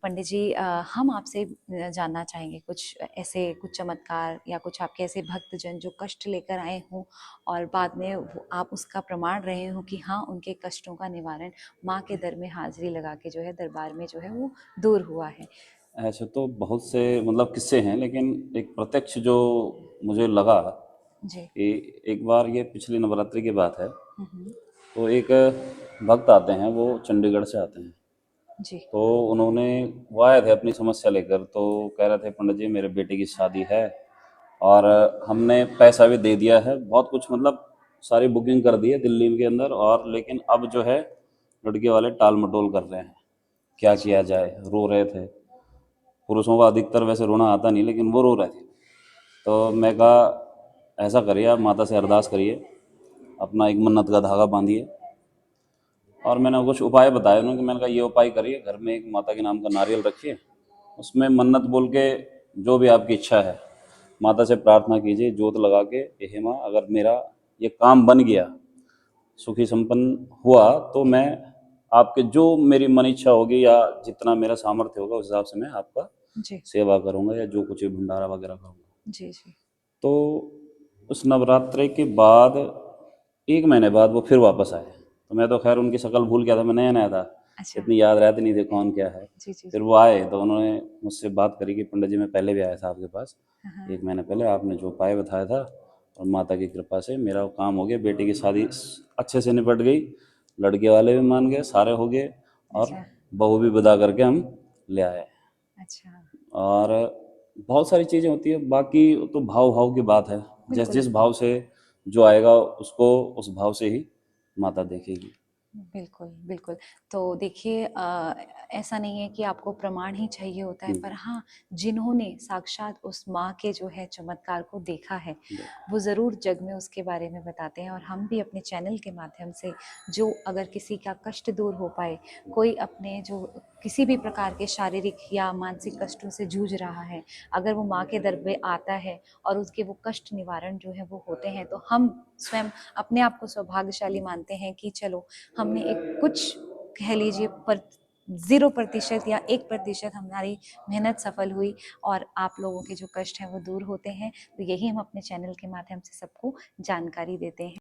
पंडित जी, हम आपसे जानना चाहेंगे कुछ ऐसे कुछ चमत्कार या कुछ आपके ऐसे भक्तजन जो कष्ट लेकर आए हों और बाद में आप उसका प्रमाण रहे हो कि हाँ, उनके कष्टों का निवारण माँ के दर में हाजिरी लगा के जो है दरबार में जो है वो दूर हुआ है। ऐसे तो बहुत से मतलब किस्से हैं, लेकिन एक प्रत्यक्ष जो मुझे लगा जी। कि एक बार, ये पिछली नवरात्रि की बात है। हम्म। तो एक भक्त आते हैं, वो चंडीगढ़ से आते हैं। जी। तो उन्होंने वो आए थे अपनी समस्या लेकर। तो कह रहे थे, पंडित जी मेरे बेटे की शादी है और हमने पैसा भी दे दिया है, बहुत कुछ मतलब सारी बुकिंग कर दी है दिल्ली के अंदर, और लेकिन अब जो है लड़के वाले टाल मटोल कर रहे हैं, क्या अच्छा। किया जाए। रो रहे थे। पुरुषों का अधिकतर वैसे रोना आता नहीं, लेकिन वो रो रहे थे। तो मैं कहा, ऐसा करिए, आप माता से अरदास करिए, अपना एक मन्नत का धागा बांधिए। और मैंने कुछ उपाय बताए उन्होंने, कि मैंने कहा ये उपाय करिए, घर में एक माता के नाम का नारियल रखिए, उसमें मन्नत बोल के जो भी आपकी इच्छा है माता से प्रार्थना कीजिए, जोत लगा के, हे माँ, अगर मेरा ये काम बन गया, सुखी संपन्न हुआ, तो मैं आपके जो मेरी मन इच्छा होगी या जितना मेरा सामर्थ्य होगा उस हिसाब से मैं आपका जी। सेवा करूंगा, या जो कुछ भंडारा वगैरह करूंगा। जी। जी। तो उस नवरात्रि के बाद 1 महीने बाद वो फिर वापस आए। तो मैं तो खैर उनकी शक्ल भूल गया था, मैं नया नया था, अच्छा। इतनी याद रहती नहीं थी कौन क्या है। जी। जी। फिर जी। वो आए तो उन्होंने मुझसे बात करी कि पंडित जी मैं पहले भी आया था आपके पास, हाँ हाँ। 1 महीने पहले, आपने जो उपाय बताया था, और माता की कृपा से मेरा वो काम हो गया, बेटी की शादी अच्छे से निपट गई, लड़के वाले भी मान गए, सारे हो गए, और अच्छा। बहू भी विदा करके हम ले आए। अच्छा। और बहुत सारी चीज़ें होती है, बाकी तो भाव भाव की बात है। जिस बिल्कुल। जिस भाव से जो आएगा उसको उस भाव से ही माता देखेगी। बिल्कुल, बिल्कुल। तो देखिए, ऐसा नहीं है कि आपको प्रमाण ही चाहिए होता है, पर हाँ, जिन्होंने साक्षात उस माँ के जो है चमत्कार को देखा है, वो ज़रूर जग में उसके बारे में बताते हैं। और हम भी अपने चैनल के माध्यम से, जो अगर किसी का कष्ट दूर हो पाए, कोई अपने जो किसी भी प्रकार के शारीरिक या मानसिक कष्टों से जूझ रहा है, अगर वो माँ के दर पे आता है और उसके वो कष्ट निवारण जो है वो होते हैं, तो हम स्वयं अपने आप को सौभाग्यशाली मानते हैं कि चलो, हमने एक कुछ कह लीजिए पर 0% या 1% हमारी मेहनत सफल हुई और आप लोगों के जो कष्ट हैं वो दूर होते हैं। तो यही हम अपने चैनल के माध्यम से सबको जानकारी देते हैं।